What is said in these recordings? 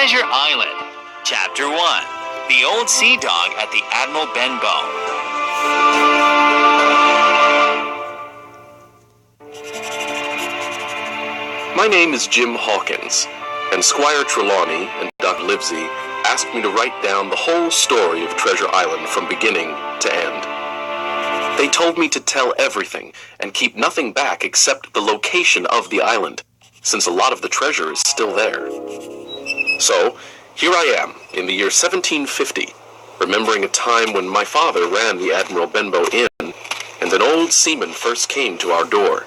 Treasure Island, Chapter 1, The Old Sea Dog at the Admiral Benbow. My name is Jim Hawkins, and Squire Trelawney and Doc Livesey asked me to write down the whole story of Treasure Island from beginning to end. They told me to tell everything and keep nothing back except the location of the island, since a lot of the treasure is still there. So, here I am, in the year 1750, remembering a time when my father ran the Admiral Benbow Inn, and an old seaman first came to our door.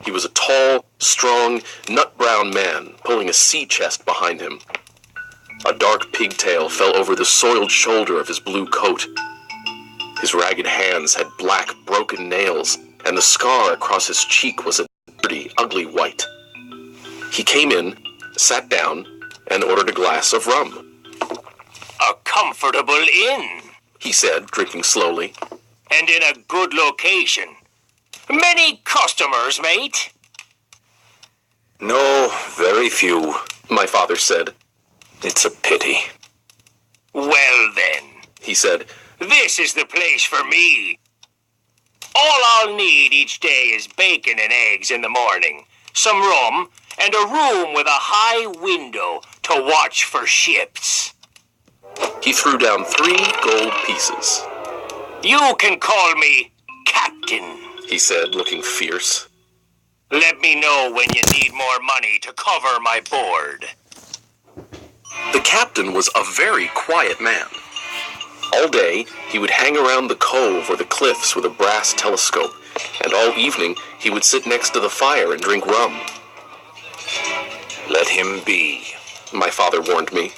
He was a tall, strong, nut-brown man, pulling a sea chest behind him. A dark pigtail fell over the soiled shoulder of his blue coat. His ragged hands had black, broken nails, and the scar across his cheek was a dirty, ugly white. He came in, sat down, and ordered a glass of rum. "A comfortable inn," he said, drinking slowly. "and in a good location. Many customers, mate?" "No, very few," my father said. "It's a pity." "Well then," he said, "this is the place for me. All I'll need each day is bacon and eggs in the morning, some rum, and a room with a high window to watch for ships." He threw down 3 gold pieces. "You can call me Captain," he said, looking fierce. "Let me know when you need more money to cover my board." The captain was a very quiet man. All day, he would hang around the cove or the cliffs with a brass telescope, and all evening, he would sit next to the fire and drink rum. "Let him be," my father warned me.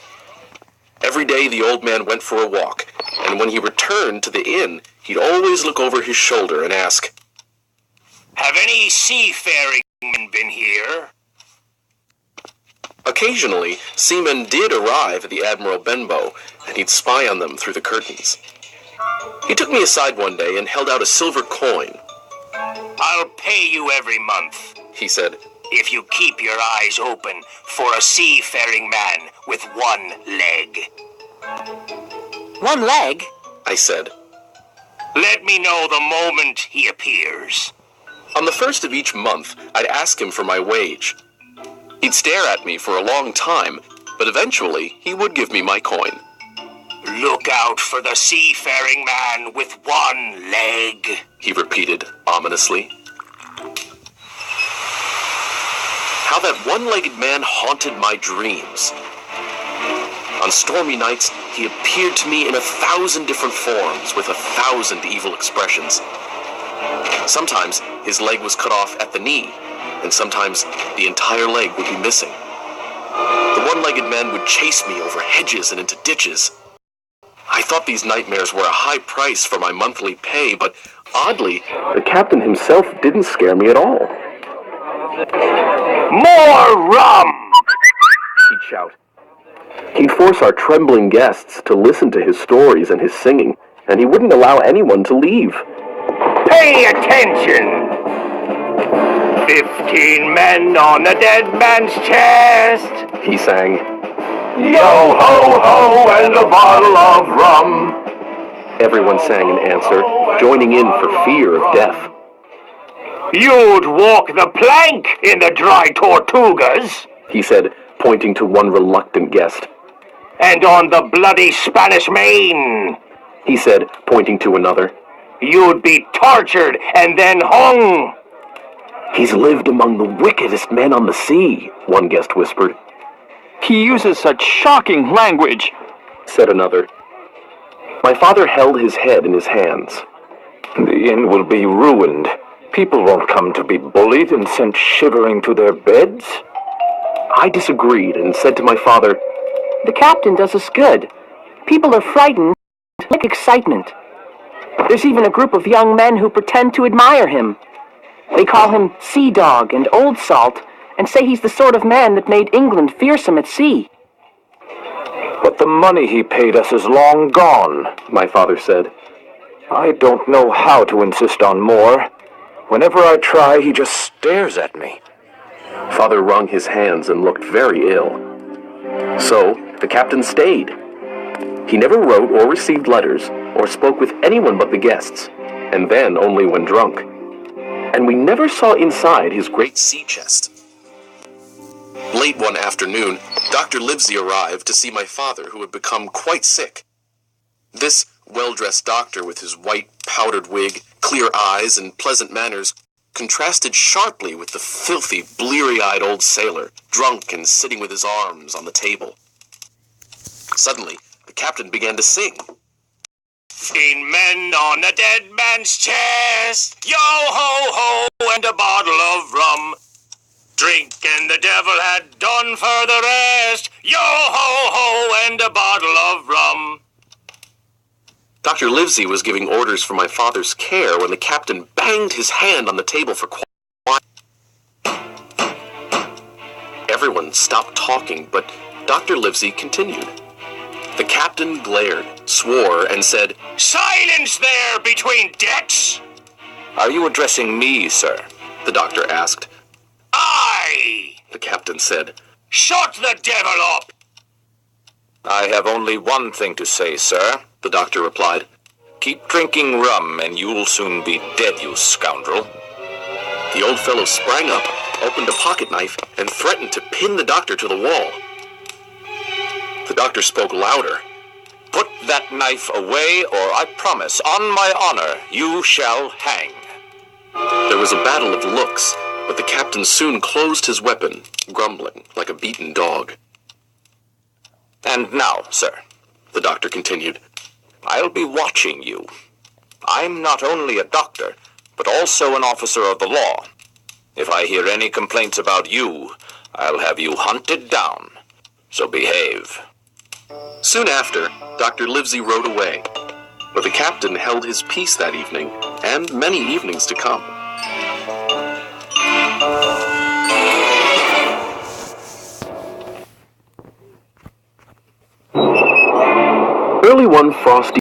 Every day, the old man went for a walk, and when he returned to the inn, he'd always look over his shoulder and ask, "Have any seafaring men been here?" Occasionally, seamen did arrive at the Admiral Benbow, and he'd spy on them through the curtains. He took me aside one day and held out a silver coin. "I'll pay you every month," he said, "if you keep your eyes open for a seafaring man with 1 leg." "1 leg?" I said. "Let me know the moment he appears." On the first of each month, I'd ask him for my wage. He'd stare at me for a long time, but eventually he would give me my coin. "Look out for the seafaring man with 1 leg," he repeated ominously. How that one-legged man haunted my dreams. On stormy nights, he appeared to me in 1,000 different forms with 1,000 evil expressions. Sometimes his leg was cut off at the knee, and sometimes the entire leg would be missing. The one-legged man would chase me over hedges and into ditches. I thought these nightmares were a high price for my monthly pay, but oddly, the captain himself didn't scare me at all. "More rum!" he'd shout. He'd force our trembling guests to listen to his stories and his singing, and he wouldn't allow anyone to leave. "Pay attention! 15 men on a dead man's chest," he sang. "Yo-ho-ho and a bottle of rum." Everyone sang in answer, joining in for fear of death. "You'd walk the plank in the dry Tortugas," he said, pointing to one reluctant guest. "And on the bloody Spanish Main," he said, pointing to another. "You'd be tortured and then hung." "He's lived among the wickedest men on the sea," one guest whispered. "He uses such shocking language," said another. My father held his head in his hands. "The inn will be ruined. People won't come to be bullied and sent shivering to their beds." I disagreed and said to my father, "The captain does us good. People are frightened, like excitement. There's even a group of young men who pretend to admire him. They call him Sea Dog and Old Salt, and say he's the sort of man that made England fearsome at sea." "But the money he paid us is long gone," my father said. "I don't know how to insist on more. Whenever I try, he just stares at me." Father wrung his hands and looked very ill. So, the captain stayed. He never wrote or received letters or spoke with anyone but the guests, and then only when drunk. And we never saw inside his great sea chest. Late one afternoon, Dr. Livesey arrived to see my father, who had become quite sick. This well-dressed doctor, with his white, powdered wig, clear eyes, and pleasant manners, contrasted sharply with the filthy, bleary-eyed old sailor, drunk and sitting with his arms on the table. Suddenly, the captain began to sing. 15 men on a dead man's chest, yo-ho-ho, and a bottle of rum. Drink and the devil had done for the rest, yo-ho-ho, and a bottle of rum. Dr. Livesey was giving orders for my father's care when the captain banged his hand on the table for quiet. Everyone stopped talking, but Dr. Livesey continued. The captain glared, swore, and said, Silence there between decks! Are you addressing me, sir? The doctor asked. Aye, The captain said. Shut the devil up! I have only one thing to say, sir, The doctor replied. Keep drinking rum and you'll soon be dead, you scoundrel. The old fellow sprang up, opened a pocket knife, and threatened to pin the doctor to the wall. The doctor spoke louder. Put that knife away, or I promise, on my honor, you shall hang. There was a battle of looks, but the captain soon closed his weapon, grumbling like a beaten dog. And now, sir, The doctor continued, I'll be watching you. I'm not only a doctor, but also an officer of the law. If I hear any complaints about you, I'll have you hunted down. So behave. Soon after, Dr. Livesey rode away, but the captain held his peace that evening, and many evenings to come. Early one frosty